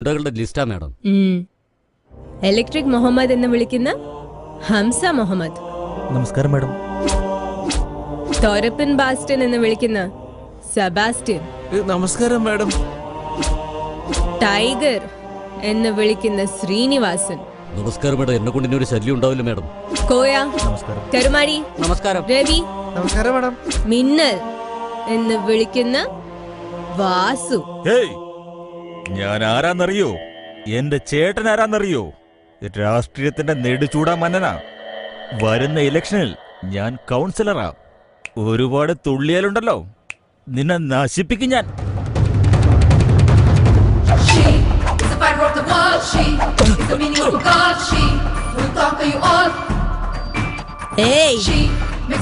ലിസ്റ്റാ madam. Electric Muhammad എന്ന് വിളിക്കുന്ന ഹംസ മുഹമ്മദ്. നമസ്കാരം മാഡം. തോരപ്പൻ ബാസ്റ്റൻ എന്ന് വിളിക്കുന്ന സെബാസ്റ്റ്യൻ. നമസ്കാരം മാഡം. ടൈഗർ എന്ന് വിളിക്കുന്ന ശ്രീനിവാസൻ. നമസ്കാരം മാഡം. എന്നെ കൊണ്ട് ഇനി ഒരു ശല്യം ഉണ്ടാവില്ല മാഡം. കോയ. നമസ്കാരം. കരുമാടി. നമസ്കാരം. രവി. നമസ്കാരം മാഡം. മിന്നൽ എന്ന് വിളിക്കുന്ന വാസു. ഞാൻ ആരാന്നറിയോ? എന്റെ ചേട്ടൻ ആരാന്നറിയോ? രാഷ്ട്രീയത്തിന്റെ നെടുചൂടാ മന്നനാ. വരുന്ന ഇലക്ഷനിൽ ഞാൻ കൗൺസിലറാ. ഒരുപാട് തുള്ളിയാലുണ്ടല്ലോ, നിന്നെ നശിപ്പിക്കും ഞാൻ.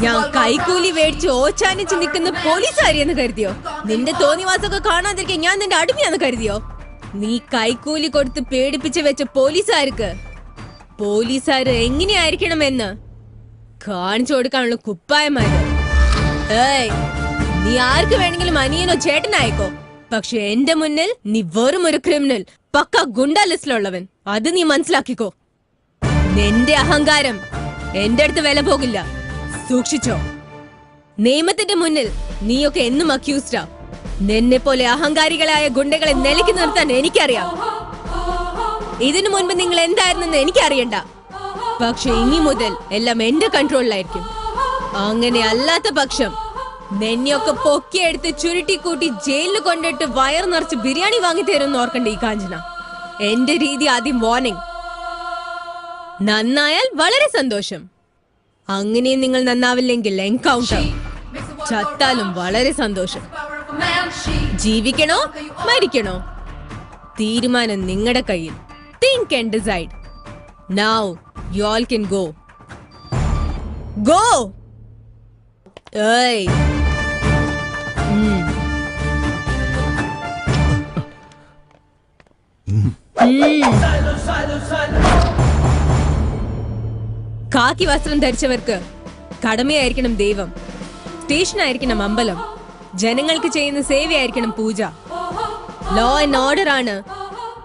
ഞാൻ കൈക്കൂലി മേടിച്ച് ഓച്ചാനിച്ച് നിൽക്കുന്ന പോലീസുകാരിയെന്ന് കരുതിയോ? നിന്റെ തോന്നിവാസൊക്കെ കാണാതിരിക്കാൻ ഞാൻ നിന്റെ അടിമയാന്ന് കരുതിയോ? നീ കൈക്കൂലി കൊടുത്ത് പേടിപ്പിച്ച് വെച്ച പോലീസുകാര് എങ്ങനെയായിരിക്കണമെന്ന് കാണിച്ചു കൊടുക്കാനുള്ള കുപ്പായമാര്. നീ ആർക്ക് വേണമെങ്കിലും അനിയനോ ചേട്ടനായിക്കോ, പക്ഷെ എന്റെ മുന്നിൽ നീ വെറും ഒരു ക്രിമിനൽ, പക്ക ഗുണ്ടാ ലിസ്റ്റിലുള്ളവൻ. അത് നീ മനസ്സിലാക്കിക്കോ. നിന്റെ അഹങ്കാരം എന്റെ അടുത്ത് വില പോകില്ല, സൂക്ഷിച്ചോ. നിയമത്തിന്റെ മുന്നിൽ നീയൊക്കെ എന്നും അക്യൂസ്ഡാ. നിന്നെ പോലെ അഹങ്കാരികളായ ഗുണ്ടകളെ നിലയ്ക്ക് നിർത്താൻ എനിക്കറിയാം. ഇതിനു മുൻപ് നിങ്ങൾ എന്തായിരുന്നെന്ന് എനിക്കറിയണ്ട, പക്ഷെ ഇനി മുതൽ എല്ലാം എന്റെ കൺട്രോളിലായിരിക്കും. അങ്ങനെ അല്ലാത്ത പക്ഷം നിന്നെയൊക്കെ പൊക്കിയെടുത്ത് ചുരുട്ടിക്കൂട്ടി ജയിലിൽ കൊണ്ടിട്ട് വയർ നിറച്ച് ബിരിയാണി വാങ്ങി തരുമെന്ന് ഓർക്കണ്ട ഈ കാഞ്ചന. എന്റെ രീതി ആദ്യം വാർണിംഗ്. നന്നായാൽ വളരെ സന്തോഷം. അങ്ങനെയും നിങ്ങൾ നന്നാവില്ലെങ്കിൽ എൻകൗണ്ടർ. ചത്താലും വളരെ സന്തോഷം. ജീവിക്കണോ മരിക്കണോ തീരുമാനം നിങ്ങളുടെ കയ്യിൽ. Think and decide. Now you all can go. Go! Hey. കാക്കി വസ്ത്രം ധരിച്ചവർക്ക് കടമയായിരിക്കണം ദൈവം, സ്റ്റേഷനായിരിക്കണം അമ്പലം, ജനങ്ങൾക്ക് ചെയ്യുന്ന സേവയായിരിക്കണം പൂജ. ലോ ആൻഡ് ഓർഡർ ആണ്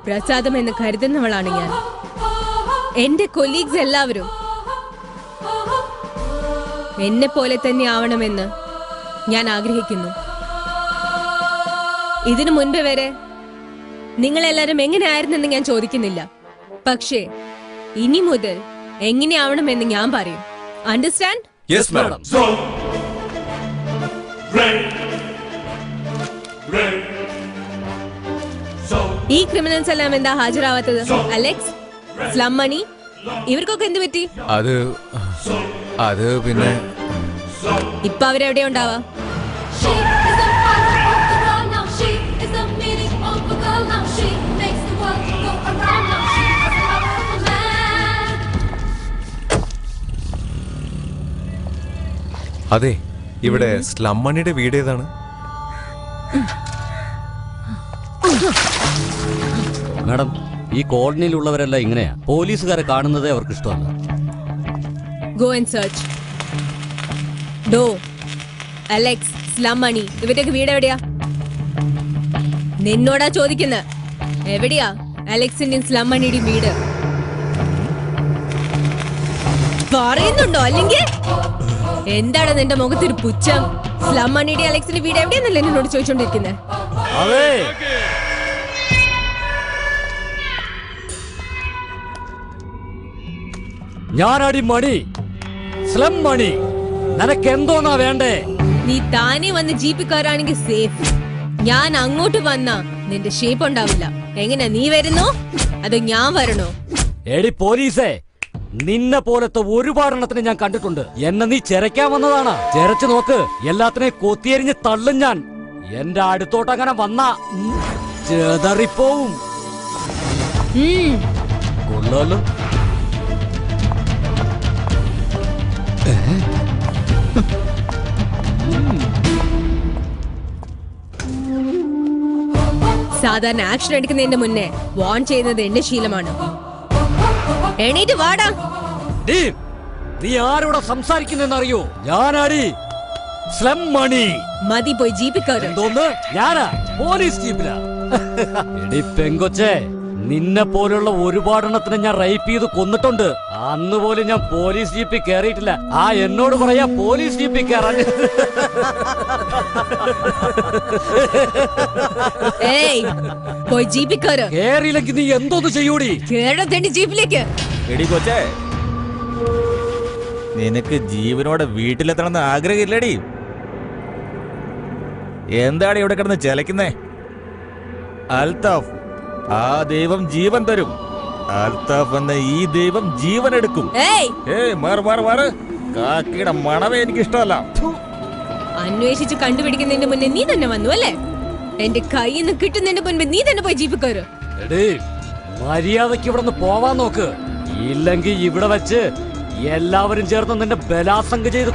പ്രസാദം എന്ന് കരുതുന്നവളാണ് ഞാൻ. എന്റെ കൊലീഗ്സ് എല്ലാവരും എന്നെ പോലെ തന്നെ ആവണമെന്ന് ഞാൻ ആഗ്രഹിക്കുന്നു. ഇതിനു മുൻപ് വരെ നിങ്ങളെല്ലാരും എങ്ങനെയായിരുന്നെന്ന് ഞാൻ ചോദിക്കുന്നില്ല, പക്ഷേ ഇനി മുതൽ എങ്ങനെയാവണമെന്ന് ഞാൻ പറയും. അണ്ടർസ്റ്റാൻഡ്? Yes madam. ഈ ക്രിമിനൽസ് എല്ലാം എന്താ ഹാജരാവാത്തത്? അലക്സ്, സ്ലം മണി, ഇവർക്കൊക്കെ എന്ത് പറ്റി? അത് പിന്നെ ഇപ്പൊ അവരെവിടെ ഉണ്ടാവാ? അതെ, ഇവിടെ സ്ലം മണിയുടെ വീട് ഏതാണ്? മാഡം, ഈ കോളനിയിലുള്ളവരെല്ലാം ഇങ്ങനെയാ. പോലീസുകാരെ കാണുന്നതേ അവർക്ക് ഇഷ്ടമല്ല. Go and search. ഡോ, അലക്സ്, സ്ലം മണി, ഇവരുടെയൊക്കെ വീട് എവിടെയാ? നിന്നോടാ ചോദിക്കുന്നത്. എവിടെയാ അലക്സിന്റെയും സ്ലം മണിയുടെയും വീട്? പറയുന്നുണ്ടോ? അല്ലെങ്കിൽ എന്താണ് നിന്റെ മുഖത്തൊരു പുച്ഛം? സ്ലം മണിയുടെ അലക്സിന്റെ വീട് എവിടെയാന്നല്ലേ എന്നോട് ചോദിച്ചോണ്ടിരിക്കുന്നത്? ഞാനടി മണി, സ്ലം മണി. നിനക്ക് എന്തോന്നാ വേണ്ടേ? നീ താനെ വന്ന് ജീപ്പിൽ കയറാണെങ്കിൽ സേഫ്. ഞാൻ അങ്ങോട്ട് വന്നാ നിന്റെ ഷേപ്പ് ഉണ്ടാവില്ല. എങ്ങനെ നീ വരുന്നോ അതോ ഞാൻ വരണോ? എടി പോലീസേ, നിന്നെ പോലത്തെ ഒരുപാടെണ്ണത്തിന് ഞാൻ കണ്ടിട്ടുണ്ട്. എന്നെ നീ ചെരക്കാൻ വന്നതാണ്. ചെരച്ചു നോക്ക്, എല്ലാത്തിനെയും കൊത്തിയെരിഞ്ഞ് തള്ളും ഞാൻ. എന്റെ അടുത്തോട്ട് അങ്ങനെ വന്നാ ചെതറിപ്പോവും. കൊള്ളാലോ. സാധാരണ ആക്ഷൻ എടുക്കുന്നതിന്റെ മുന്നേ വാൺ ചെയ്യുന്നത് എന്റെ ശീലമാണ്. എണീറ്റ് വാടാ. നീ ആരോടെ സംസാരിക്കുന്നറിയോ? ഞാനാടി സ്ലം മണി. മതി, പോയി ജീപ്പിൽ കയറി. എന്തോന്ന്? ഞാനാ പോലീസ് ജീപ്പിലാ. എടി പെങ്കൊച്ചേ, നിന്നെ പോലുള്ള ഒരുപാടെണ്ണത്തിനെ ഞാൻ റേപ്പ് ചെയ്ത് കൊന്നിട്ടുണ്ട്. അന്ന് പോലും ഞാൻ പോലീസ് ജീപ്പിൽ കയറിയിട്ടില്ല. എന്നോട് പറയാ പോലീസ് ജീപ്പിൽ കയറാൻ. പോയി ജീപ്പിൽ കയറ്. കേറിയില്ലെങ്കിൽ നീ എന്തോന്ന് ചെയ്യൂടി? കേരളത്തിന്റെ ജീപ്പിലേക്ക്. എടി കൊച്ചേ, നിനക്ക് ജീവനോടെ വീട്ടിലെത്തണമെന്ന് ആഗ്രഹമില്ലടി? എന്താണ് ഇവിടെ കിടന്ന് ചെലക്കുന്നേ? അൽത്താഫ്, ആ ദൈവം ജീവൻ തരും. അൽത്താഫ് എന്ന ഈ ദൈവം ജീവൻ എടുക്കും. മാറ്. കാക്കിയുടെ മണവേ എനിക്ക് ഇഷ്ടമല്ല. അന്വേഷിച്ച് കണ്ടുപിടിക്കുന്നതിന്റെ മുന്നേ നീ തന്നെ വന്നു അല്ലേ? എന്റെ കയ്യിൽ നിന്ന് കിട്ടുന്നതിന്റെ മുൻപ് നീ തന്നെ പോയി ജീപ്പിൽ കയറ്. മര്യാദക്ക് ഇവിടെ നിന്ന് പോവാൻ നോക്ക്. ഇല്ലെങ്കിൽ ഇവിടെ വെച്ച് എല്ലാവരും ചേർന്ന് നിന്റെ ബലാസംഗ ചെയ്ത്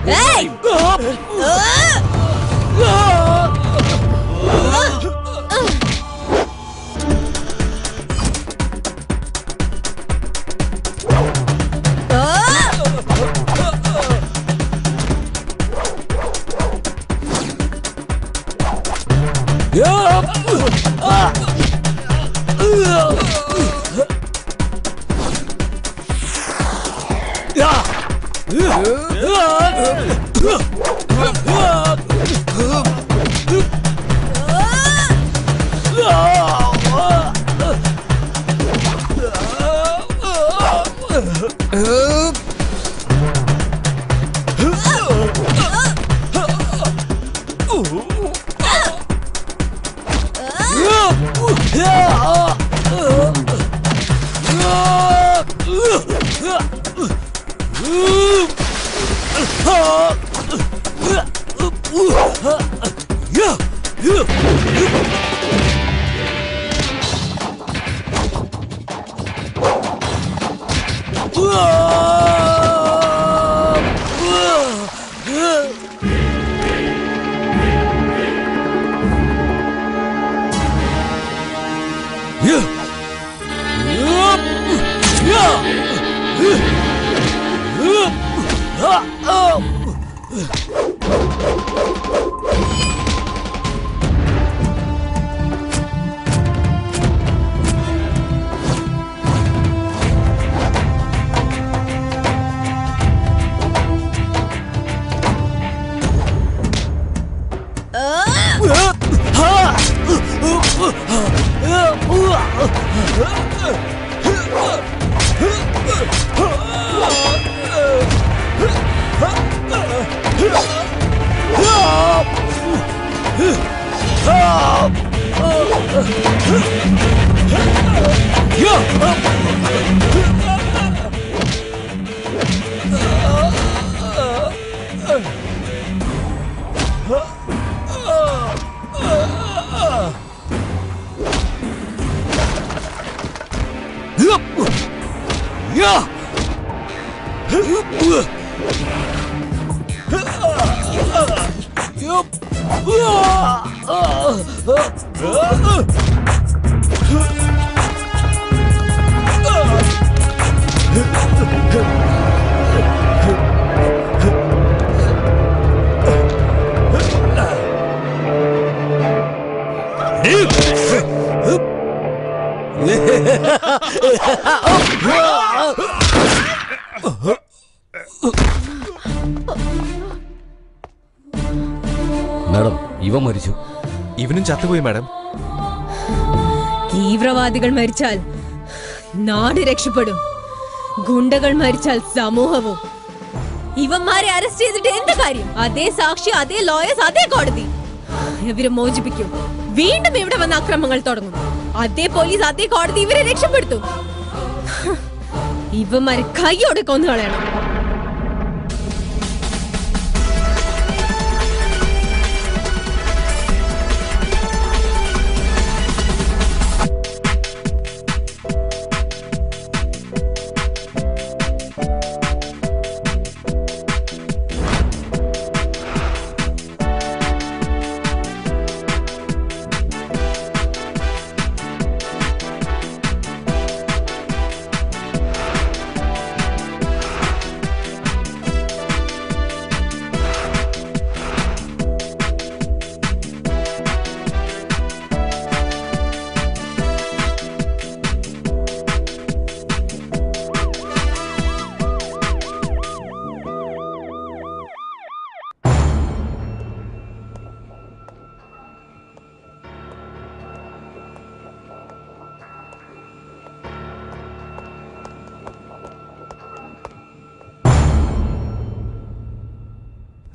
മാഡം, ഇവ മരിച്ചു. ഇവനും ചത്തുപോയി മാഡം. തീവ്രവാദികൾ മരിച്ചാൽ നാട് രക്ഷപ്പെടും, ഗുണ്ടകൾ മരിച്ചാൽ സമൂഹവും. ഇവന്മാരെ അറസ്റ്റ് ചെയ്തിട്ട് എന്ത് കാര്യം? അതേ സാക്ഷി, അതേ ലോയേഴ്സ്, അതേ കോടതി. ഇവരെ മോചിപ്പിക്കും. വീണ്ടും ഇവിടെ വന്ന അക്രമങ്ങൾ തുടങ്ങും. അതേ പോലീസ്, അതേ കോടതി ഇവരെ രക്ഷപ്പെടുത്തും. ഇവന്മാരെ കൈയോടെ കൊന്നു കളയണം.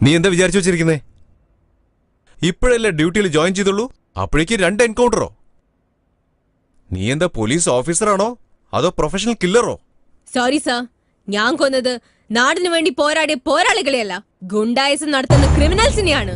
നീ എന്താ വിചാരിച്ചു വെച്ചിരിക്കുന്നേ? ഇപ്പോഴല്ലേ ഡ്യൂട്ടിയിൽ ജോയിൻ ചെയ്തുള്ളൂ, അപ്പോഴേക്ക് 2 എൻകൗണ്ടറോ? നീ എന്താ പോലീസ് ഓഫീസറാണോ അതോ പ്രൊഫഷണൽ കില്ലറോ? സോറി സർ, ഞാൻ കൊന്നത് നാടിനു വേണ്ടി പോരാടിയ പോരാളികളെയല്ല, ഗുണ്ടായിസം നടത്തുന്ന ക്രിമിനൽസിനെയാണ്.